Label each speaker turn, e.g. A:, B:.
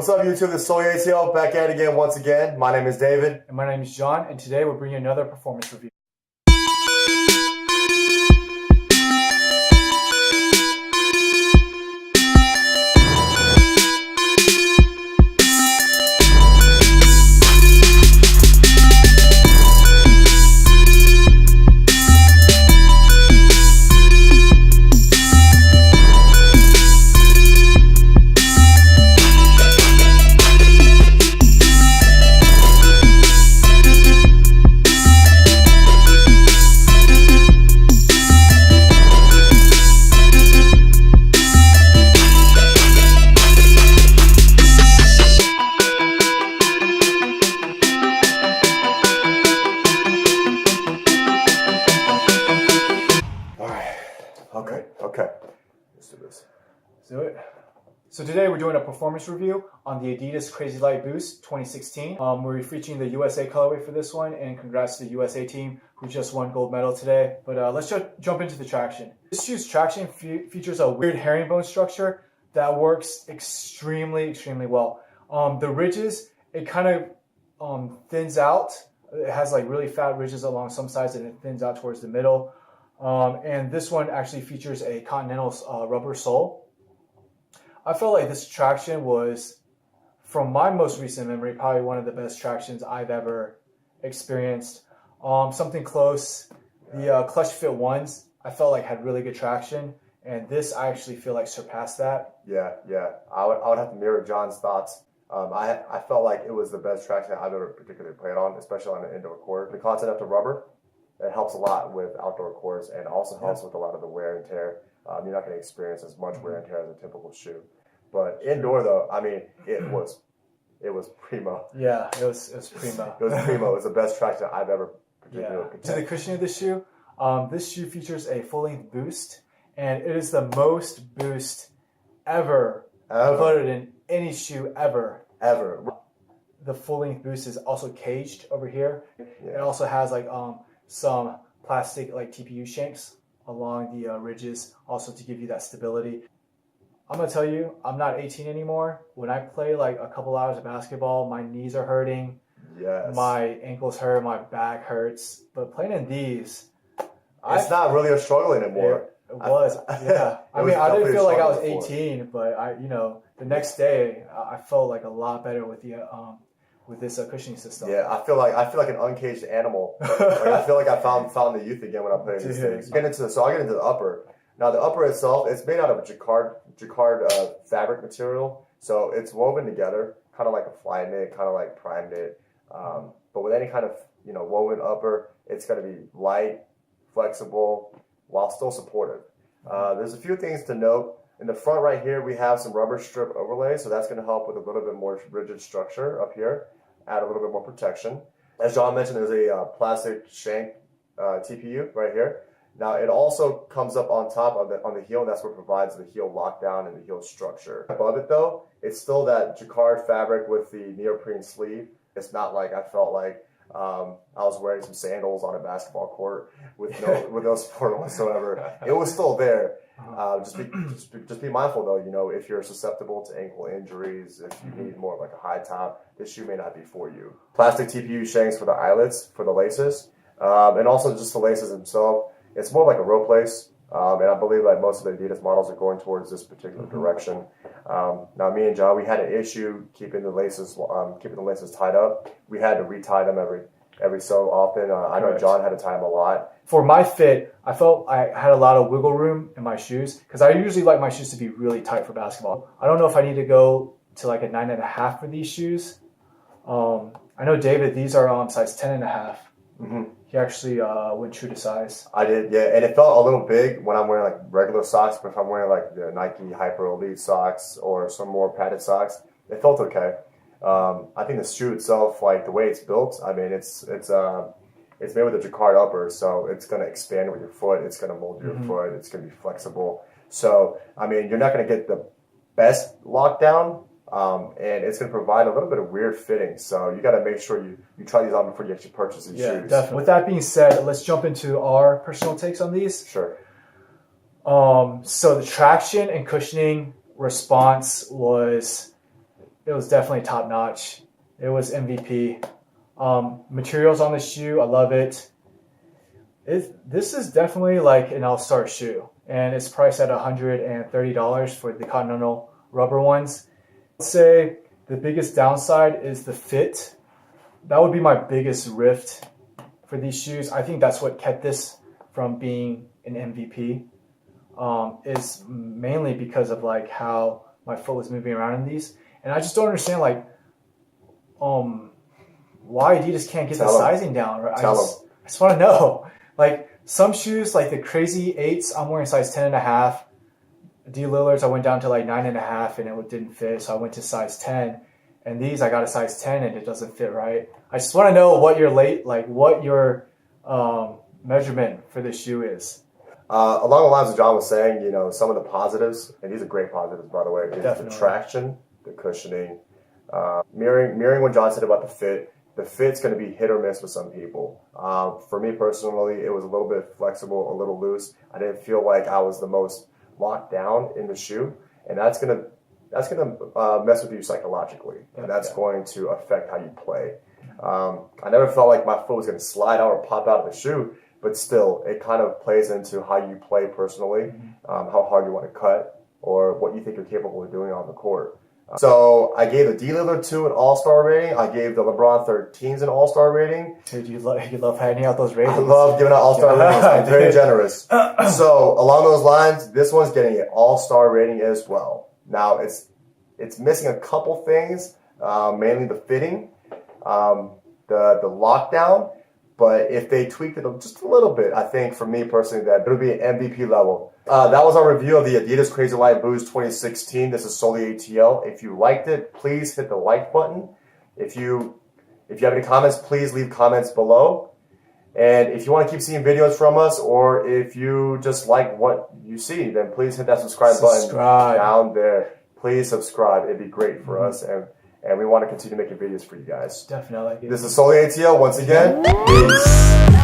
A: What's up, YouTube? This is SolelyATL back at it again once again. My name is David.
B: And my name is John, and today we're bringing another performance review.
A: Okay. Let's do this.
B: Let's do it. So today we're doing a performance review on the Adidas Crazy Light Boost 2016. We're featuring the USA colorway for this one, and congrats to the USA team who just won gold medal today. But let's just jump into the traction. This shoe's traction features a weird herringbone structure that works extremely well. The ridges, it kind of thins out. It has like really fat ridges along some sides, and it thins out towards the middle. And this one actually features a Continental rubber sole. I felt like this traction was, from my most recent memory, probably one of the best tractions I've ever experienced. Something close. The Clutch Fit ones, I felt like had really good traction, and this I actually feel like surpassed that.
A: Yeah. I would have to mirror John's thoughts. I felt like it was the best traction I've ever particularly played on, especially on an indoor court. The Continental rubber, it helps a lot with outdoor courts and also helps with a lot of the wear and tear. You're not going to experience as much wear and tear as a typical shoe. But indoor, though, I mean, it was primo.
B: Yeah, it was primo.
A: It was primo. It was the best traction I've ever particularly.
B: Yeah. To the cushioning of this shoe features a full-length boost, and it is the most boost ever included in any shoe ever. The full-length boost is also caged over here. Yeah. It also has like some plastic like TPU shanks along the ridges, also to give you that stability. I'm gonna tell you, I'm not 18 anymore. When I play like a couple hours of basketball, my knees are hurting.
A: Yes.
B: My ankles hurt, my back hurts. But playing in these,
A: it's not really a struggle anymore.
B: It was, yeah. I mean, I didn't feel like I was 18, but the next day I felt like a lot better with the with this cushioning system.
A: Yeah, I feel like an uncaged animal. I feel like I found the youth again when I play these things. I'll get into the upper. Now the upper itself, it's made out of jacquard fabric material, so it's woven together, kind of like a fly knit, kind of like prime knit. But with any kind of woven upper, it's going to be light, flexible, while still supportive. There's a few things to note. In the front right here, we have some rubber strip overlay, so that's going to help with a little bit more rigid structure up here, add a little bit more protection. As John mentioned, there's a plastic shank TPU right here. Now it also comes up on top of on the heel, and that's what provides the heel lockdown and the heel structure. Above it though, it's still that jacquard fabric with the neoprene sleeve. It's not like I felt like I was wearing some sandals on a basketball court with no support whatsoever. It was still there. Just be mindful though, if you're susceptible to ankle injuries, if you need more of like a high top, this shoe may not be for you. Plastic TPU shanks for the eyelets, for the laces, and also just the laces themselves. It's more like a rope lace, and I believe that most of the Adidas models are going towards this particular direction. Now, me and John, we had an issue keeping the laces tied up. We had to retie them every so often. I know John had to tie them a lot.
B: For my fit, I felt I had a lot of wiggle room in my shoes because I usually like my shoes to be really tight for basketball. I don't know if I need to go to like a 9.5 for these shoes. I know David, these are size 10.5. He actually went true to size. I did,
A: yeah, and it felt a little big when I'm wearing like regular socks, but if I'm wearing like the Nike Hyper Elite socks or some more padded socks, it felt okay. I think the shoe itself, like the way it's built, I mean, it's made with a jacquard upper, so it's going to expand with your foot, it's going to mold your foot, it's going to be flexible. So, I mean, you're not going to get the best lockdown, and it's going to provide a little bit of weird fitting. So you got to make sure you try these on before you actually purchase these shoes.
B: Definitely. With that being said, let's jump into our personal takes on these.
A: Sure.
B: So the traction and cushioning response was it was definitely top notch. It was MVP. Materials on the shoe, I love it. This is definitely like an all-star shoe, and it's priced at $130 for the Continental rubber ones. I'd say the biggest downside is the fit. That would be my biggest rift for these shoes. I think that's what kept this from being an MVP. Is mainly because of like how my foot was moving around in these, and I just don't understand like why Adidas can't get the sizing down. Right? I just want to know. Like some shoes, like the Crazy 8s, I'm wearing size 10.5. D Lillard's, I went down to like 9.5 and it didn't fit, so I went to size 10. And these, I got a size 10 and it doesn't fit right. I just want to know what your measurement for this shoe is.
A: Along the lines of John was saying, you know, some of the positives, and these are great positives, by the way, is the traction, the cushioning, mirroring what John said about the fit. The fit's going to be hit or miss with some people. For me personally, it was a little bit flexible, a little loose. I didn't feel like I was the most locked down in the shoe, and that's gonna mess with you psychologically, and that's going to affect how you play. I never felt like my foot was going to slide out or pop out of the shoe, but still, it kind of plays into how you play personally, how hard you want to cut, or what you think you're capable of doing on the court. So I gave the D Lillard 2 an all-star rating. I gave the LeBron 13s an all-star rating.
B: Dude, you love handing out those ratings.
A: I love giving out all-star ratings. I'm very generous. So along those lines, this one's getting an all-star rating as well. Now it's missing a couple things, mainly the fitting, the lockdown. But if they tweaked it just a little bit, I think for me personally that it'll be an MVP level. That was our review of the Adidas Crazy Light Boost 2016. This is SolelyATL. If you liked it, please hit the like button. If you have any comments, please leave comments below. And if you want to keep seeing videos from us, or if you just like what you see, then please hit that subscribe button down there. Please subscribe. It'd be great for us. And we want to continue making videos for you guys.
B: Definitely.
A: This is SolelyATL once again. Peace.